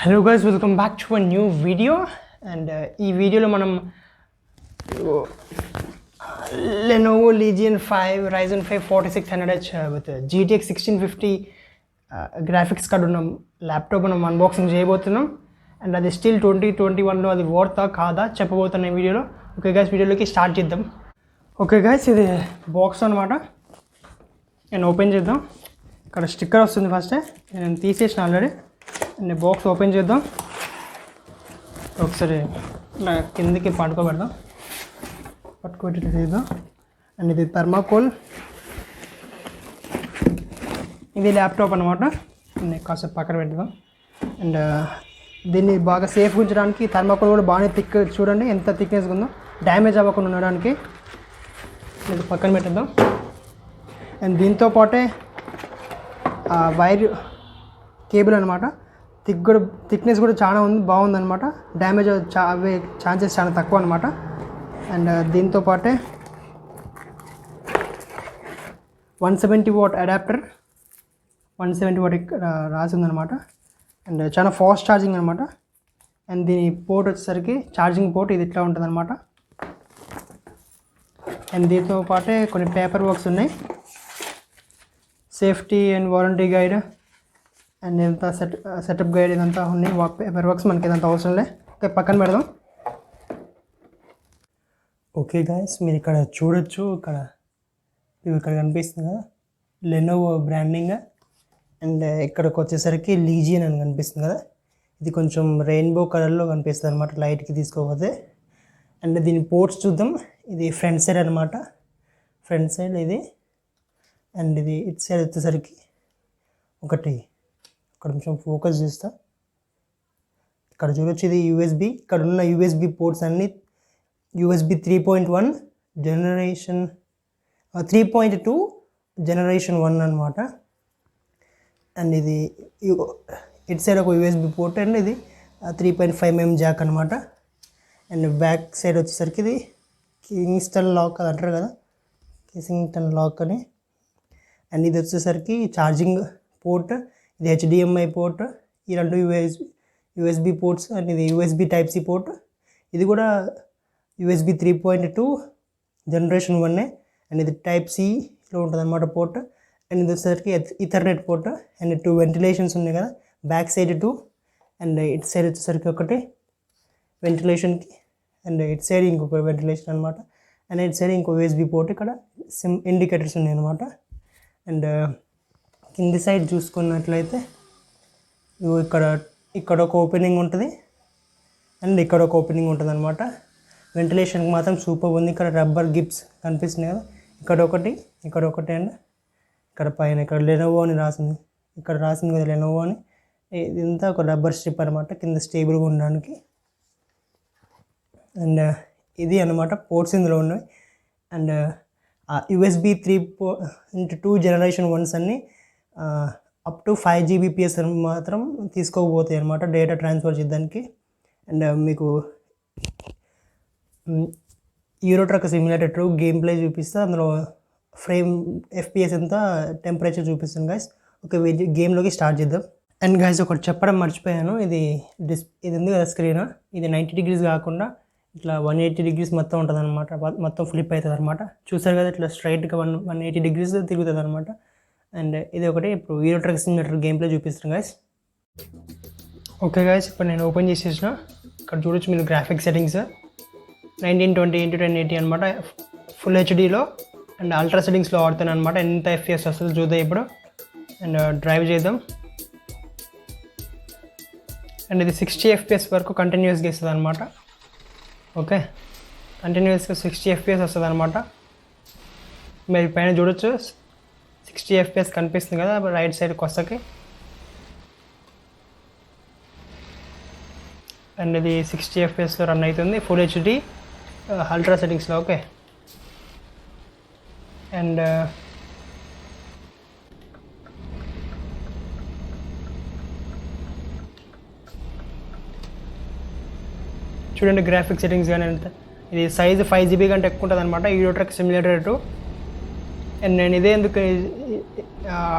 Hello guys, welcome back to a new video. And ఈ వీడియోలో మనం Lenovo Legion 5 Ryzen 5 4600H with GTX 1650 graphics card ఉన్న laptop మనం unboxing చేయబోతున్నాం. And అది స్టిల్ 2021లో అది వర్తా కాదా చెప్పబోతున్న ఈ వీడియోలో. ఓకే గైస్, వీడియోలోకి స్టార్ట్ చేద్దాం. ఓకే గైస్, ఇది బాక్స్ అనమాట. నేను ఓపెన్ చేద్దాం. ఇక్కడ స్టిక్కర్ వస్తుంది. ఫస్ట్ నేను తీసేసిన ఆల్రెడీ. అండ్ బాక్స్ ఓపెన్ చేద్దాం. ఒకసారి ఇట్లా కిందికి పట్టుకోబెడదాం. పట్టుకోబెట్టి చేద్దాం. అండ్ ఇది థర్మాకోల్. ఇది ల్యాప్టాప్ అనమాట. నేను కాసేపు పక్కన పెడదాం. అండ్ దీన్ని బాగా సేఫ్గా ఉంచడానికి థర్మాకోల్ కూడా బాగానే థిక్, చూడండి ఎంత థిక్నెస్గా ఉందో, డ్యామేజ్ అవ్వకుండా ఉండడానికి. ఇది పక్కన పెట్టేద్దాం. అండ్ దీంతో పాటే వైర్ కేబుల్ అనమాట. థిక్నెస్ కూడా చాలా ఉంది, బాగుందనమాట. డ్యామేజ్ అవే ఛాన్సెస్ చాలా తక్కువ అనమాట. అండ్ దీంతో పాటే 170 వాట్ అడాప్టర్, 170 వాట్ ఇక్కడ రాసిందనమాట. అండ్ చాలా ఫాస్ట్ ఛార్జింగ్ అనమాట. అండ్ దీని పోర్ట్ వచ్చేసరికి ఛార్జింగ్ పోర్ట్ ఇది ఇట్లా ఉంటుంది అనమాట. అండ్ దీంతో పాటే కొన్ని పేపర్ వర్క్స్ ఉన్నాయి. Safety and warranty guide and ఇదంతా సెటప్ గైడ్ ఇదంతా ఉన్నాయి. పేపర్ వర్క్స్ మనకి ఇదంతా అవసరం లే. ఓకే, పక్కన పెడదాం. ఓకే గాయస్, మీరు ఇక్కడ చూడొచ్చు. ఇక్కడ కనిపిస్తుంది కదా లెనోవో బ్రాండింగ్. అండ్ ఇక్కడికి వచ్చేసరికి లీజియన్ అని కనిపిస్తుంది కదా. ఇది కొంచెం రెయిన్బో కలర్లో కనిపిస్తుంది అనమాట, లైట్కి తీసుకోకపోతే. అండ్ దీని పోర్ట్స్ చూద్దాం. ఇది ఫ్రంట్ సైడ్ అనమాట. ఫ్రంట్ సైడ్ ఇది. అండ్ ఇది ఇటు సైడ్ వచ్చేసరికి ఒకటి కొంచెం ఫోకస్ చేస్తా. ఇక్కడ చూడొచ్చు, ఇది యూఎస్బి. ఇక్కడ ఉన్న యూఎస్బి పోర్ట్స్ అన్నీ యూఎస్బి 3.1 జనరేషన్ 3.2 జనరేషన్ 1 అనమాట. అండ్ ఇది ఇటు సైడ్ ఒక యూఎస్బి పోర్ట్. అండ్ ఇది 3.5mm జాక్ అనమాట. అండ్ బ్యాక్ సైడ్ వచ్చేసరికి ఇది కింగ్స్టన్ లాక్ అది అంటారు కదా, కింగ్స్టన్ లాక్ అని. అండ్ ఇది వచ్చేసరికి ఛార్జింగ్ పోర్ట్. ఇది హెచ్డిఎంఐ పోర్ట్. ఈ రెండు యూఎస్బి పోర్ట్స్. అండ్ ఇది యూఎస్బి టైప్ సి పోర్ట్. ఇది కూడా యూఎస్బి 3.2 జనరేషన్ 1. అండ్ ఇది టైప్ సిలో ఉంటుంది అనమాట పోర్ట్. అండ్ ఇది వచ్చేసరికి ఈథర్నెట్ పోర్ట్. అండ్ 2 వెంటిలేషన్స్ ఉన్నాయి కదా, బ్యాక్ సైడ్ 2 అండ్ ఇటు సైడ్ వచ్చేసరికి ఒకటి వెంటిలేషన్కి. అండ్ ఇటు సైడ్ ఇంకొక వెంటిలేషన్ అనమాట. అండ్ ఇటు సైడ్ ఇంకో యూఎస్బి పోర్ట్. ఇక్కడ ఇండికేటర్స్ ఉన్నాయి అనమాట. అండ్ కింది సైడ్ చూసుకున్నట్లయితే ఇక్కడ ఒక ఓపెనింగ్ ఉంటుంది. అండ్ ఇక్కడ ఒక ఓపెనింగ్ ఉంటుంది అనమాట. వెంటిలేషన్కి మాత్రం సూపర్ ఉంది. ఇక్కడ రబ్బర్ గిప్స్ కనిపిస్తున్నాయి కదా, ఇక్కడ ఒకటి అండ్ ఇక్కడ పైన ఇక్కడ లెనోవో అని రాసింది. ఇక్కడ రాసింది కదా లెనోవో అని. ఇదంతా ఒక రబ్బర్ స్ట్రిప్ అనమాట, కింద స్టేబుల్గా ఉండడానికి. అండ్ ఇది అనమాట పోర్ట్స్ ఇందులో ఉన్నాయి. అండ్ యూఎస్బి 3.2 జనరేషన్ 1 అన్నీ అప్ టు 5 Gbps మాత్రం తీసుకోకపోతాయి అనమాట డేటా ట్రాన్స్ఫర్ చేయడానికి. అండ్ మీకు euro truck simulator 2 game play చూపిస్తే అందులో ఫ్రేమ్ FPS ఎంత టెంపరేచర్ చూపిస్తుంది గైస్. ఓకే, గేమ్లోకి స్టార్ట్ చేద్దాం. అండ్ గైస్, ఒకటి చెప్పడం మర్చిపోయాను. ఇది ఉంది కదా స్క్రీన్, ఇది 90 degrees కాకుండా ఇట్లా 180 degrees మొత్తం ఉంటుంది అనమాట. మొత్తం ఫ్లిప్ అవుతుంది అనమాట. చూసారు కదా, ఇట్లా స్ట్రైట్గా 180 degrees తిరుగుతుంది అనమాట. అండ్ ఇది ఒకటి ఇప్పుడు euro truck simulator game play చూపిస్తాను గైస్. ఓకే గైస్, ఇప్పుడు నేను ఓపెన్ చేసేసిన. ఇక్కడ చూడొచ్చు మీరు గ్రాఫిక్ సెట్టింగ్స్ 1920x1080 అనమాట, ఫుల్ హెచ్డీలో. అండ్ అల్ట్రా సెట్టింగ్స్లో వాడుతాను అనమాట. ఎంత FPS వస్తుందో చూద్దాం ఇప్పుడు. అండ్ డ్రైవ్ చేద్దాం. అండ్ ఇది 60 FPS వరకు కంటిన్యూస్గా ఇస్తుంది అనమాట. ఓకే, కంటిన్యూస్గా 60 FPS వస్తుంది అనమాట. మీరు పైన చూడొచ్చు 60 FPS కనిపిస్తుంది కదా రైట్ సైడ్కి వస్తాకి. అండ్ ఇది 60 FPSలో రన్ అవుతుంది, ఫుల్ హెచ్డి అల్ట్రా సెట్టింగ్స్లో. ఓకే, అండ్ చూడండి గ్రాఫిక్ సెట్టింగ్స్ కానీ ఎంత. ఇది సైజు 5 GB కంటే ఎక్కువ ఉంటుంది అనమాట. Euro truck simulator 2. అండ్ నేను ఇదే ఎందుకు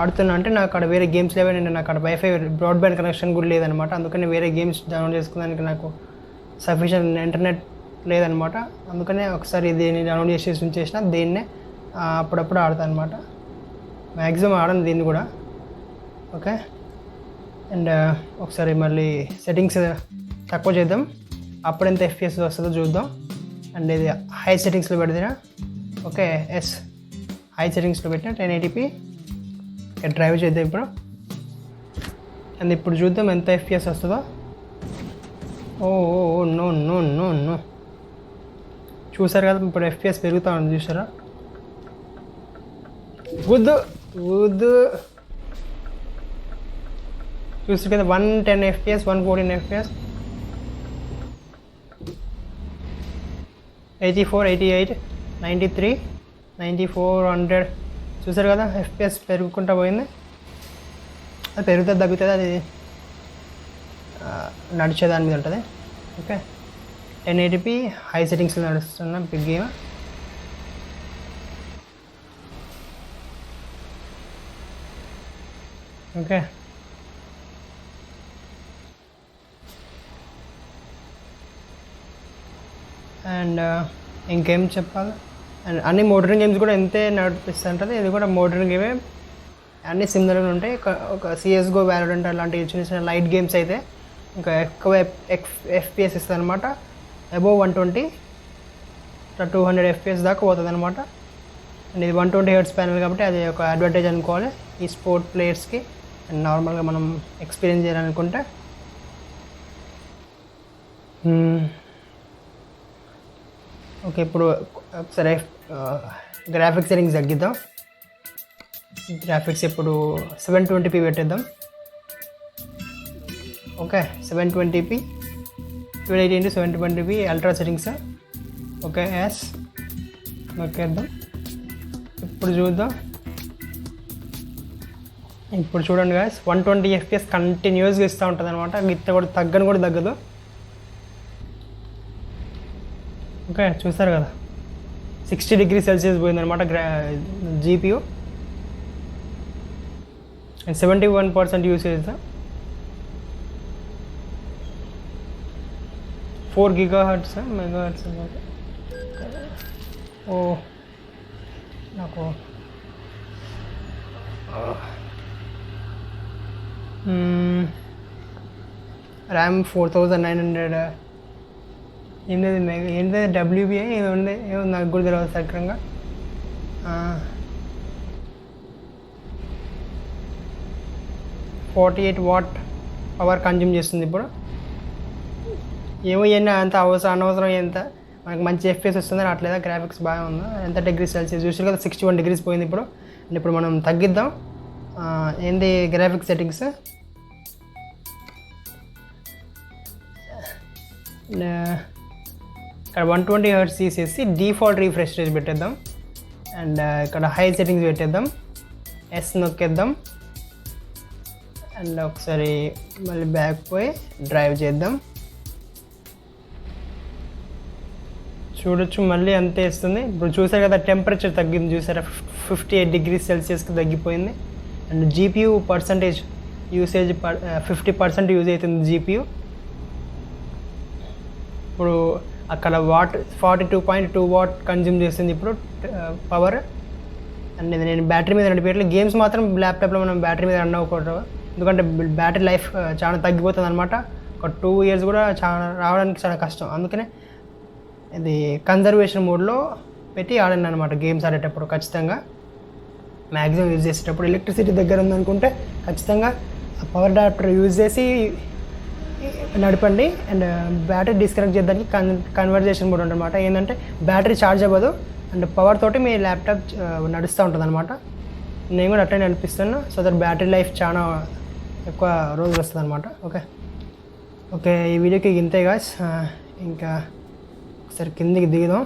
ఆడుతున్నా అంటే నాకు అక్కడ వేరే గేమ్స్ లేవే, నాకు అక్కడ వైఫై బ్రాడ్బ్యాండ్ కనెక్షన్ కూడా లేదనమాట. అందుకని వేరే గేమ్స్ డౌన్లోడ్ చేసుకోవడానికి నాకు సఫిషియెంట్ ఇంటర్నెట్ లేదనమాట. అందుకనే ఒకసారి దీన్ని డౌన్లోడ్ చేసేసి ఉంచేసిన, దీన్నే అప్పుడప్పుడు ఆడతాను అనమాట. మ్యాక్సిమం ఆడను దీన్ని కూడా. ఓకే, అండ్ ఒకసారి మళ్ళీ సెట్టింగ్స్ తక్కువ చేద్దాం, అప్పుడు ఎంత FPS వస్తుందో చూద్దాం. అండ్ ఇది హై సెట్టింగ్స్లో పెడితేనా. ఓకే, ఎస్, హై సెట్టింగ్స్లో పెట్టిన 1080p. డ్రైవ్ చేద్దాం ఇప్పుడు. అండ్ ఇప్పుడు చూద్దాం ఎంత FPS వస్తుందో. Oh no no no no, చూసారు కదా ఇప్పుడు FPS పెరుగుతూ ఉంది, చూసారా? వద్దు వద్దు, చూసారు కదా 110 FPS, 114 FPS, 84, 88, 93, 9400. చూసారు కదా FPS పెరుగుకుంటూ పోయింది. అది పెరుగుతుంది తగ్గుతుంది, అది నడిచేదాని మీద ఉంటుంది. ఓకే, 1080p హై సెట్టింగ్స్లో నడుస్తున్న బిగ్ గేమ్. ఓకే, అండ్ ఇంకేం చెప్పాలి. అండ్ అన్ని మోడర్న్ గేమ్స్ కూడా ఎంతే నడిపిస్తుంటుంది. ఇది కూడా మోడర్న్ గేమే, అన్నీ సిమిలర్గా ఉంటాయి. ఒక CSGO, Valorant అలాంటి చిన్న చిన్న లైట్ గేమ్స్ అయితే ఇంకా ఎక్కువ FPS ఇస్తుంది అనమాట. అబోవ్ 120, 200 FPS దాకా పోతుంది అనమాట. అండ్ ఇది 120 Hz ప్యానల్ కాబట్టి అది ఒక అడ్వాంటేజ్ అనుకోవాలి ఈ స్పోర్ట్ ప్లేయర్స్కి. అండ్ నార్మల్గా మనం ఎక్స్పీరియన్స్ చేయాలనుకుంటే. ఓకే, ఇప్పుడు ఒకసారి గ్రాఫిక్స్ సెట్టింగ్స్ తగ్గిద్దాం. గ్రాఫిక్స్ ఇప్పుడు 720p పెట్టేద్దాం. Okay, 720p, 1280 x 720p ultra settings. Okay, yes నొక్కేద్దాం. ఇప్పుడు చూద్దాం. ఇప్పుడు చూడండి గాయ్స్, 120 FPS కంటిన్యూస్గా ఇస్తూ ఉంటుంది అనమాట. గిత్త కూడా తగ్గను కూడా తగ్గదు. ఓకే, చూస్తారు కదా 60 degrees Celsius పోయిందనమాట GPU. And 71% usage, 4 GHz megahertz అనమాట. ఓ నాకు ర్యామ్ 4900, ఏంటది WBA ఏదో ఉంది, ఏమో నాకు కూడా తెలియదు సక్రంగా. 48 వాట్ పవర్ కన్జ్యూమ్ చేస్తుంది ఇప్పుడు. ఏమో ఇవన్నీ అంత అనవసరం, ఎంత మనకు మంచి FPS వస్తుంది అట్లేదా. గ్రాఫిక్స్ బాగా ఉందా, ఎంత డిగ్రీ సెల్సియస్ చూసారు కదా, 61 degrees పోయింది ఇప్పుడు. అండ్ ఇప్పుడు మనం తగ్గిద్దాం. ఏంది గ్రాఫిక్స్ సెట్టింగ్స్, ఇక్కడ 120 Hz తీసేసి డిఫాల్ట్ రీఫ్రెష్ రేట్ పెట్టేద్దాం. అండ్ ఇక్కడ హై సెట్టింగ్స్ పెట్టేద్దాం, ఎస్ నొక్కేద్దాం. అండ్ ఒకసారి మళ్ళీ బ్యాక్ పోయి డ్రైవ్ చేద్దాం. చూడొచ్చు మళ్ళీ అంతే ఇస్తుంది. ఇప్పుడు చూసారు కదా టెంపరేచర్ తగ్గింది, చూసారా 58 degrees Celsiusకి తగ్గిపోయింది. And GPU percentage usage 50% use అవుతుంది GPU. ఇప్పుడు అక్కడ 42.2 వాట్ కన్జ్యూమ్ చేస్తుంది ఇప్పుడు పవర్. అండ్ ఇది నేను బ్యాటరీ మీద నడిపేయట్లేదు. గేమ్స్ మాత్రం ల్యాప్టాప్లో మనం బ్యాటరీ మీద రన్ అవ్వకూడదు, ఎందుకంటే బ్యాటరీ లైఫ్ చాలా తగ్గిపోతుంది అనమాట. ఒక 2 years కూడా చాలా రావడానికి చాలా కష్టం. అందుకనే ఇది కన్జర్వేషన్ మోడ్లో పెట్టి ఆడండి అనమాట గేమ్స్ ఆడేటప్పుడు. ఖచ్చితంగా మ్యాక్సిమం యూజ్ చేసేటప్పుడు ఎలక్ట్రిసిటీ దగ్గర ఉందనుకుంటే ఖచ్చితంగా పవర్ అడాప్టర్ యూజ్ చేసి నడపండి. అండ్ బ్యాటరీ డిస్కనెక్ట్ చేయడానికి కన్వర్జేషన్ మోడ్ అనమాట. ఏంటంటే బ్యాటరీ ఛార్జ్ అవ్వదు అండ్ పవర్ తోటి మీ ల్యాప్టాప్ నడుస్తూ ఉంటుంది అనమాట. నేను కూడా అట్లనే అనిపిస్తున్నా. సో దట్ బ్యాటరీ లైఫ్ చాలా ఎక్కువ రోజులు వస్తుంది అనమాట. ఓకే, ఈ వీడియోకి ఇంతే గాయ్స్. ఇంకా ఒకసారి కిందికి దిగుదాం.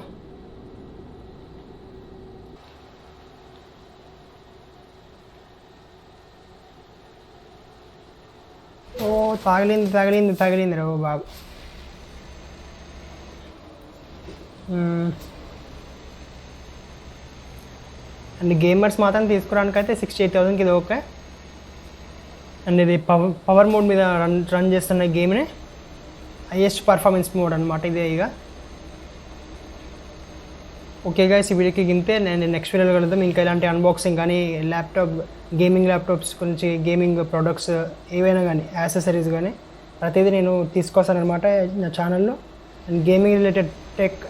ఓ తగిలింది రా బాబు. అండ్ గేమర్స్ మాత్రం తీసుకోవడానికి అయితే 68,000కి ఇది ఓకే. అండ్ ఇది పవర్ మోడ్ మీద రన్ చేస్తున్న గేమ్ని హైయెస్ట్ పర్ఫార్మెన్స్ మోడ్ అనమాట ఇదే. ఇక ఓకే గైస్, ఈ వీడియోకి గింతే. నేను నెక్స్ట్ వీడియోలో కలుద్దాం. ఇంకా ఇలాంటి అన్బాక్సింగ్ కానీ గేమింగ్ ల్యాప్టాప్స్ గురించి, గేమింగ్ ప్రొడక్ట్స్ ఏవైనా కానీ, యాక్సెసరీస్ కానీ ప్రతిదీ నేను తీసుకొస్తాను అనమాట నా ఛానల్లో. అండ్ గేమింగ్ రిలేటెడ్ టెక్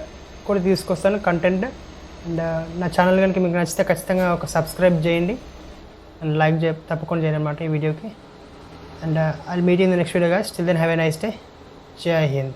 కూడా తీసుకొస్తాను కంటెంట్. అండ్ నా ఛానల్ కనుక మీకు నచ్చితే ఖచ్చితంగా ఒక సబ్స్క్రైబ్ చేయండి అండ్ లైక్ తప్పకుండా చేయండి అనమాట ఈ వీడియోకి. And I will meet in the next video guys. Till then have a nice day. Jai Hind.